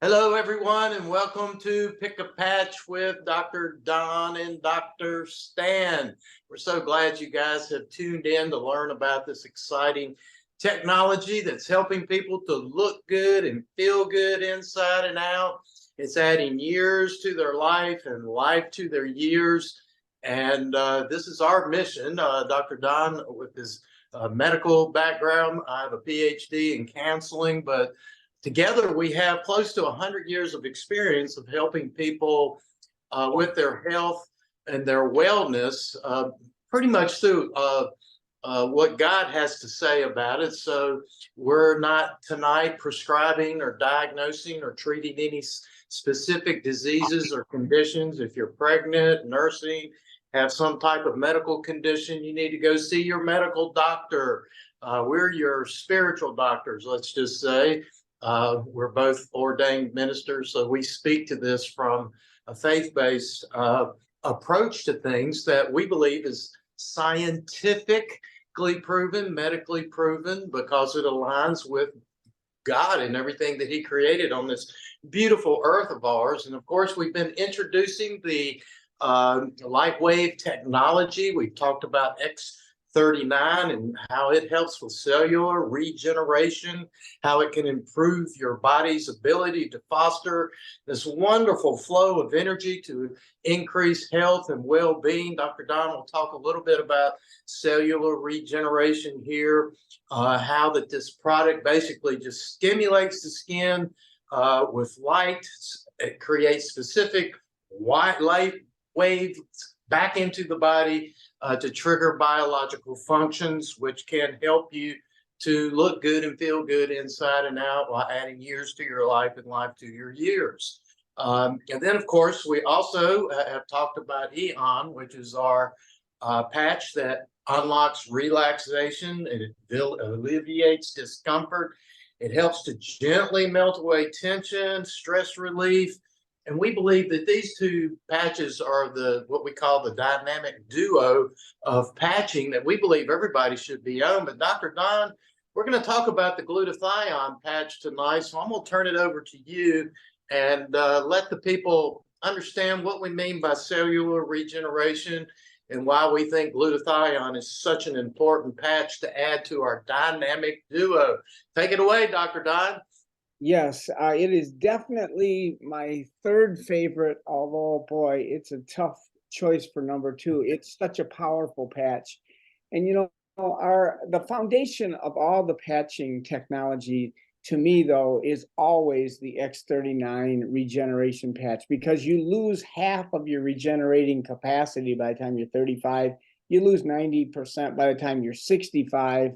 Hello, everyone, and welcome to Pick a Patch with Dr. Don and Dr. Stan. We're so glad you guys have tuned in to learn about this exciting technology that's helping people to look good and feel good inside and out. It's adding years to their life and life to their years. And this is our mission. Dr. Don, with his medical background, I have a PhD in counseling, but together, we have close to 100 years of experience of helping people with their health and their wellness, pretty much through what God has to say about it. So we're not tonight prescribing or diagnosing or treating any specific diseases or conditions. If you're pregnant, nursing, have some type of medical condition, you need to go see your medical doctor. We're your spiritual doctors, let's just say. We're both ordained ministers, so we speak to this from a faith-based approach to things that we believe is scientifically proven, medically proven, because it aligns with God and everything that He created on this beautiful earth of ours. And of course, we've been introducing the light wave technology. We've talked about X39 and how it helps with cellular regeneration, how it can improve your body's ability to foster this wonderful flow of energy to increase health and well-being. Dr. Don will talk a little bit about cellular regeneration here, how that this product basically just stimulates the skin with light. It creates specific white light waves back into the body to trigger biological functions, which can help you to look good and feel good inside and out while adding years to your life and life to your years. And then, of course, we also have talked about Eon, which is our patch that unlocks relaxation. It alleviates discomfort. It helps to gently melt away tension, stress relief. And we believe that these two patches are what we call the dynamic duo of patching that we believe everybody should be on. But Dr. Don, we're going to talk about the glutathione patch tonight. So I'm going to turn it over to you and let the people understand what we mean by cellular regeneration and why we think glutathione is such an important patch to add to our dynamic duo. Take it away, Dr. Don. Yes, it is definitely my third favorite, although, boy, it's a tough choice for number two. It's such a powerful patch. And the foundation of all the patching technology to me, though, is always the X39 regeneration patch, because you lose half of your regenerating capacity by the time you're 35. You lose 90% by the time you're 65.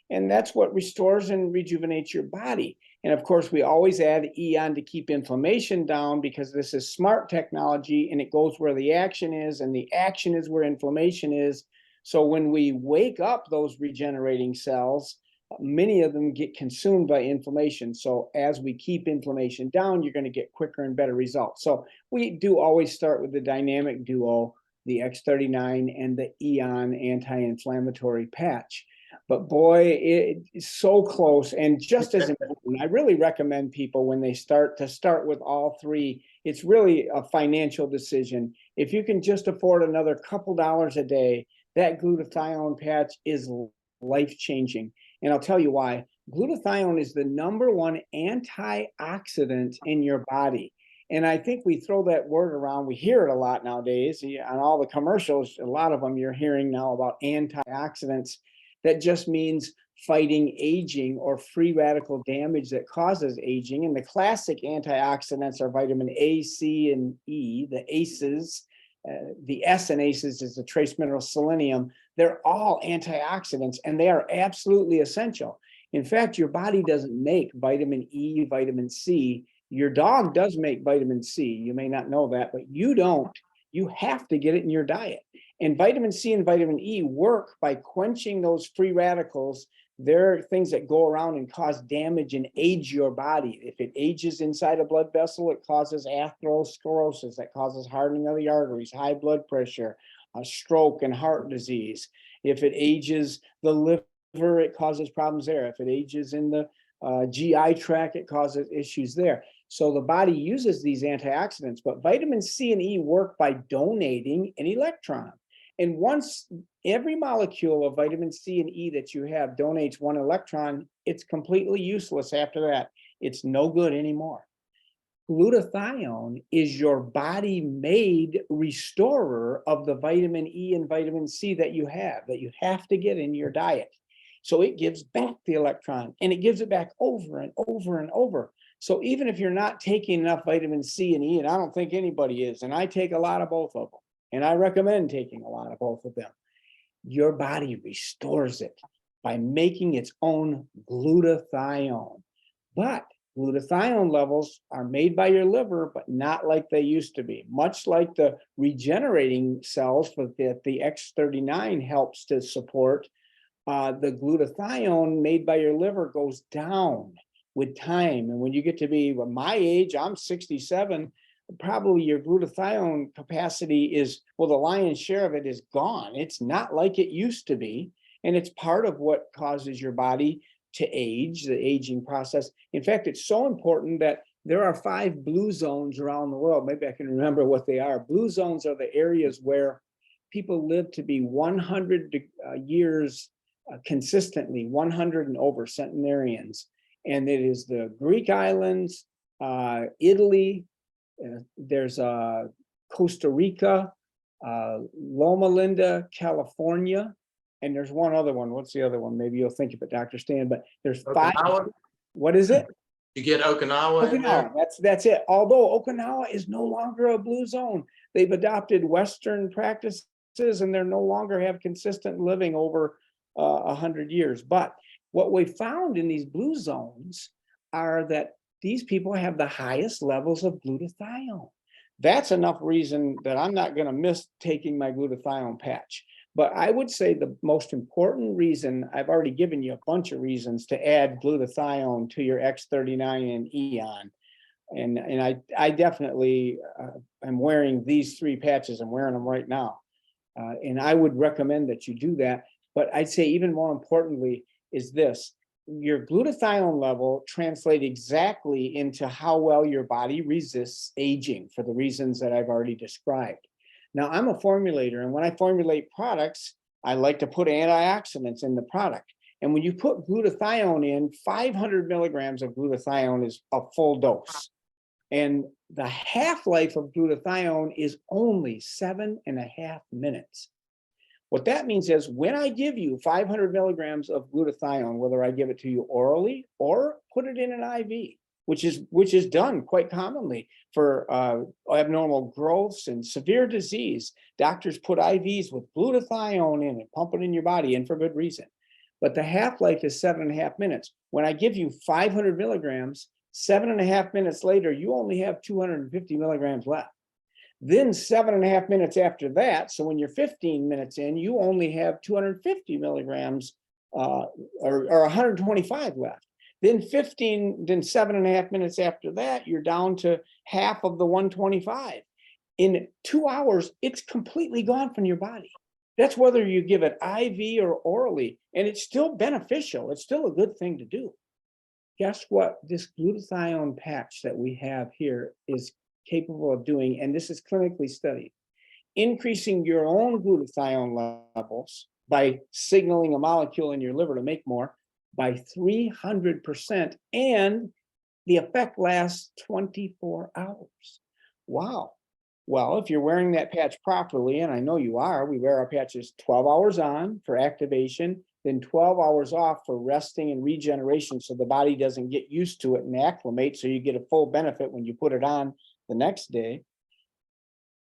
And that's what restores and rejuvenates your body. And of course, we always add Eon to keep inflammation down, because this is smart technology and it goes where the action is, and the action is where inflammation is. So when we wake up those regenerating cells, many of them get consumed by inflammation. So as we keep inflammation down, you're going to get quicker and better results. So we do always start with the dynamic duo, the X39 and the Eon anti-inflammatory patch. But boy, it is so close and just as important. I really recommend people, when they start with all three. It's really a financial decision. If you can just afford another couple dollars a day, that glutathione patch is life-changing. And I'll tell you why. Glutathione is the #1 antioxidant in your body. And I think we throw that word around. We hear it a lot nowadays. On all the commercials, a lot of them you're hearing now about antioxidants. That just means fighting aging or free radical damage that causes aging. And the classic antioxidants are vitamin A, C, and E, the ACEs. The S in ACEs is the trace mineral selenium. They're all antioxidants, and they are absolutely essential. In fact, your body doesn't make vitamin E, vitamin C. Your dog does make vitamin C. You may not know that, but you don't. You have to get it in your diet. And vitamin C and vitamin E work by quenching those free radicals. They're things that go around and cause damage and age your body. If it ages inside a blood vessel, it causes atherosclerosis, that causes hardening of the arteries, high blood pressure, stroke, and heart disease. If it ages the liver, it causes problems there. If it ages in the GI tract, it causes issues there. So the body uses these antioxidants, but vitamin C and E work by donating an electron. And once every molecule of vitamin C and E that you have donates one electron, it's completely useless after that. It's no good anymore. Glutathione is your body-made restorer of the vitamin E and vitamin C that you have to get in your diet. So it gives back the electron, and it gives it back over and over and over. So even if you're not taking enough vitamin C and E, and I don't think anybody is, and I take a lot of both of them, and I recommend taking a lot of both of them, your body restores it by making its own glutathione. But glutathione levels are made by your liver, but not like they used to be. Much like the regenerating cells that the X39 helps to support, the glutathione made by your liver goes down with time. And when you get to be my age, I'm 67, probably your glutathione capacity is, well, the lion's share of it is gone. It's not like it used to be. And it's part of what causes your body to age, the aging process. In fact, it's so important that there are 5 blue zones around the world. Maybe I can remember what they are. Blue zones are the areas where people live to be 100 years consistently, 100 and over centenarians. And it is the Greek islands, Italy, there's Costa Rica, Loma Linda, California, and there's one other one. What's the other one? Maybe you'll think of it, Dr. Stan, but there's 5. Okinawa? What is it? You get Okinawa in there? Okinawa, that's it. Although Okinawa is no longer a blue zone. They've adopted Western practices and they're no longer have consistent living over 100 years. But what we found in these blue zones are that these people have the highest levels of glutathione. That's enough reason that I'm not going to miss taking my glutathione patch. But I would say the most important reason, I've already given you a bunch of reasons to add glutathione to your X39 and Eon. And I definitely am wearing these 3 patches. I'm wearing them right now. And I would recommend that you do that. But I'd say even more importantly is this. Your glutathione level translates exactly into how well your body resists aging for the reasons that I've already described. Now, I'm a formulator, and when I formulate products, I like to put antioxidants in the product. And when you put glutathione in, 500 milligrams of glutathione is a full dose. And the half-life of glutathione is only 7.5 minutes. What that means is when I give you 500 milligrams of glutathione, whether I give it to you orally or put it in an IV, which is done quite commonly for abnormal growths and severe disease, doctors put IVs with glutathione in and pump it in your body, and for good reason. But the half-life is 7.5 minutes. When I give you 500 milligrams, 7.5 minutes later, you only have 250 milligrams left. Then 7.5 minutes after that, so when you're 15 minutes in, you only have 250 milligrams or 125 left. Then 7.5 minutes after that, you're down to half of the 125. In 2 hours, it's completely gone from your body. That's whether you give it IV or orally, and it's still beneficial. It's still a good thing to do. Guess what? This glutathione patch that we have here is capable of doing, and this is clinically studied, increasing your own glutathione levels by signaling a molecule in your liver to make more by 300%, and the effect lasts 24 hours. Wow. Well, if you're wearing that patch properly, and I know you are, we wear our patches 12 hours on for activation, then 12 hours off for resting and regeneration so the body doesn't get used to it and acclimate, so you get a full benefit when you put it on the next day.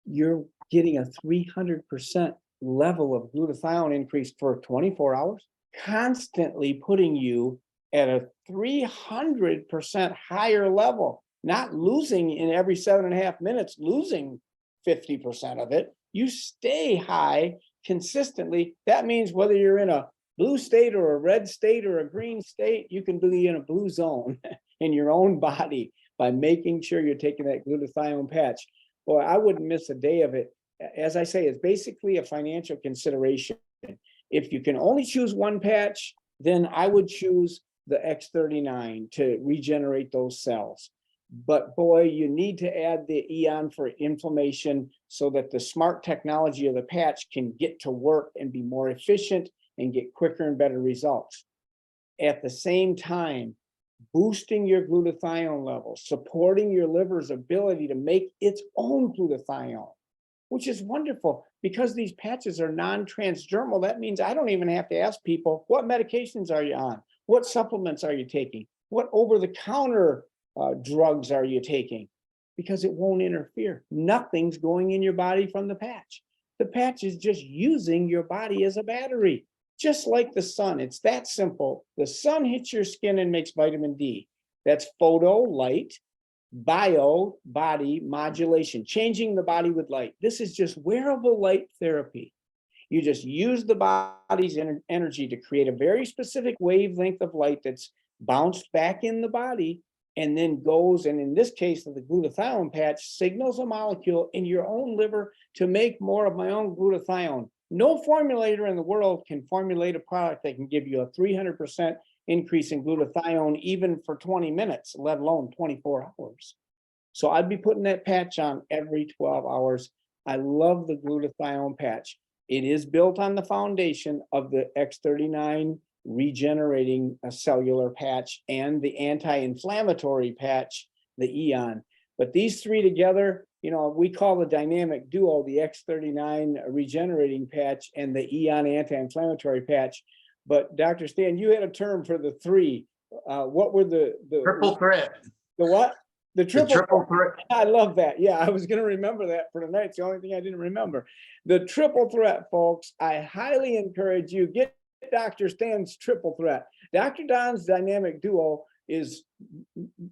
You're getting a 300% level of glutathione increase for 24 hours, constantly putting you at a 300% higher level, not losing in every 7.5 minutes, losing 50% of it. You stay high consistently. That means whether you're in a blue state or a red state or a green state, you can be in a blue zone in your own body by making sure you're taking that glutathione patch. Boy, I wouldn't miss a day of it. As I say, it's basically a financial consideration. If you can only choose one patch, then I would choose the X39 to regenerate those cells. But boy, you need to add the Eon for inflammation so that the smart technology of the patch can get to work and be more efficient and get quicker and better results. At the same time, boosting your glutathione levels, supporting your liver's ability to make its own glutathione, which is wonderful because these patches are non-transdermal. That means I don't even have to ask people, what medications are you on? What supplements are you taking? What over-the-counter drugs are you taking? Because it won't interfere. Nothing's going in your body from the patch. The patch is just using your body as a battery, just like the sun. It's that simple. The sun hits your skin and makes vitamin D. That's photo light, bio body modulation, changing the body with light. This is just wearable light therapy. You just use the body's energy to create a very specific wavelength of light that's bounced back in the body and then goes, and in this case of the glutathione patch, signals a molecule in your own liver to make more of my own glutathione. No formulator in the world can formulate a product that can give you a 300% increase in glutathione even for 20 minutes, let alone 24 hours. So I'd be putting that patch on every 12 hours. I love the glutathione patch. It is built on the foundation of the X39 regenerating cellular patch and the anti-inflammatory patch, the Eon. But these three together, you know, we call the dynamic duo, the X39 regenerating patch and the Eon anti-inflammatory patch. But Dr. Stan, you had a term for the three. What were the Triple threat. The what? The triple threat. I love that. Yeah, I was going to remember that for tonight. It's the only thing I didn't remember. The triple threat, folks. I highly encourage you, get Dr. Stan's triple threat. Dr. Don's dynamic duo is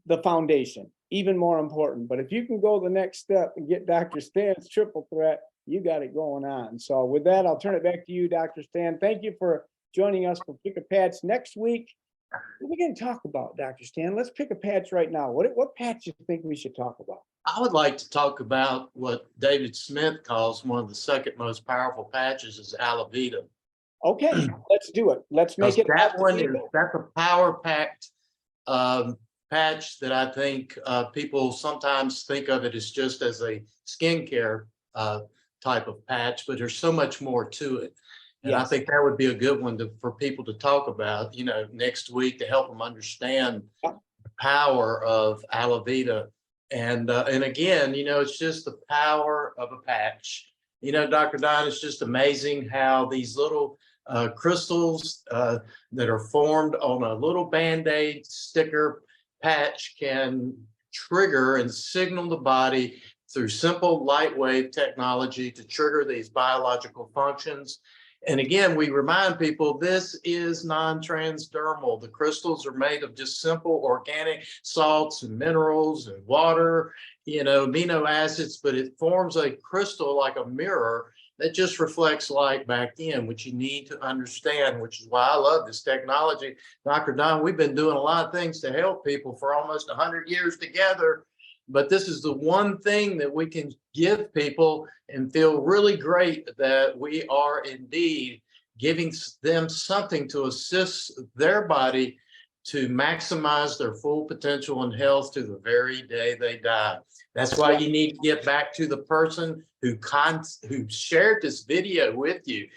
the foundation, even more important. But if you can go the next step and get Dr. Stan's triple threat, you got it going on. So with that, I'll turn it back to you, Dr. Stan. Thank you for joining us for Pick a Patch. Next week, what are we going to talk about, Dr. Stan? Let's pick a patch right now. What patch do you think we should talk about? I would like to talk about what David Smith calls one of the second most powerful patches is Alavita. Okay, let's do it. Let's make it. That one is, that's a power-packed patch that I think people sometimes think of it as just as a skincare type of patch, but there's so much more to it. And yes. I think that would be a good one for people to talk about, you know, next week to help them understand the power of Alavita. And again, you know, it's just the power of a patch. You know, Dr. Don, it's just amazing how these little crystals that are formed on a little Band-Aid sticker patch can trigger and signal the body through simple light wave technology to trigger these biological functions. And again, we remind people this is non-transdermal. The crystals are made of just simple organic salts and minerals and water, you know, amino acids, but it forms a crystal like a mirror that just reflects light back in, which you need to understand, which is why I love this technology. Dr. Don, we've been doing a lot of things to help people for almost 100 years together, but this is the one thing that we can give people and feel really great that we are indeed giving them something to assist their body to maximize their full potential and health to the very day they die. That's why you need to get back to the person who shared this video with you.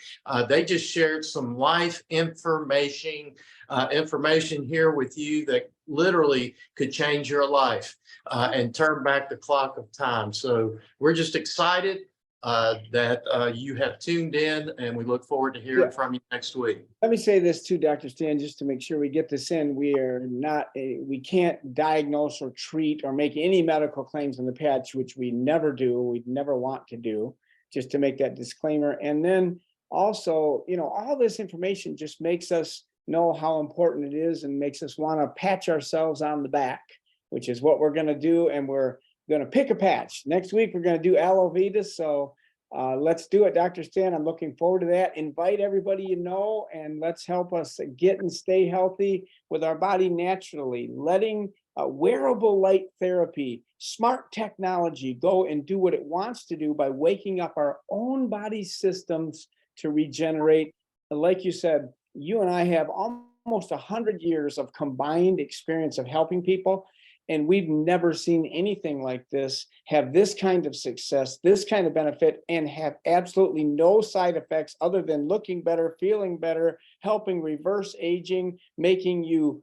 They just shared some life information here with you that literally could change your life and turn back the clock of time. So we're just excited that you have tuned in, and we look forward to hearing from you next week. Let me say this too, Dr. Stan, just to make sure we get this in. We can't diagnose or treat or make any medical claims in the patch, which we never do. We'd never want to do, just to make that disclaimer. And then also, you know, all this information just makes us know how important it is and makes us want to patch ourselves on the back, which is what we're going to do. And we're going to pick a patch. Next week, we're going to do Alavita. So let's do it, Dr. Stan. I'm looking forward to that. Invite everybody you know, and let's help us get and stay healthy with our body naturally, letting wearable light therapy, smart technology go and do what it wants to do by waking up our own body systems to regenerate. And like you said, you and I have almost 100 years of combined experience of helping people. And we've never seen anything like this, have this kind of success, this kind of benefit, and have absolutely no side effects other than looking better, feeling better, helping reverse aging, making you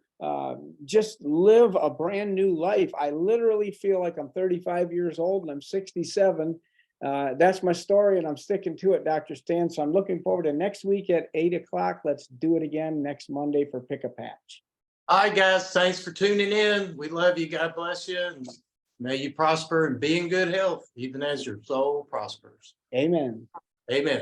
just live a brand new life. I literally feel like I'm 35 years old and I'm 67. That's my story, and I'm sticking to it, Dr. Stan. So I'm looking forward to next week at 8 o'clock. Let's do it again next Monday for Pick a Patch. All right, guys, thanks for tuning in. We love you. God bless you. And may you prosper and be in good health, even as your soul prospers. Amen. Amen.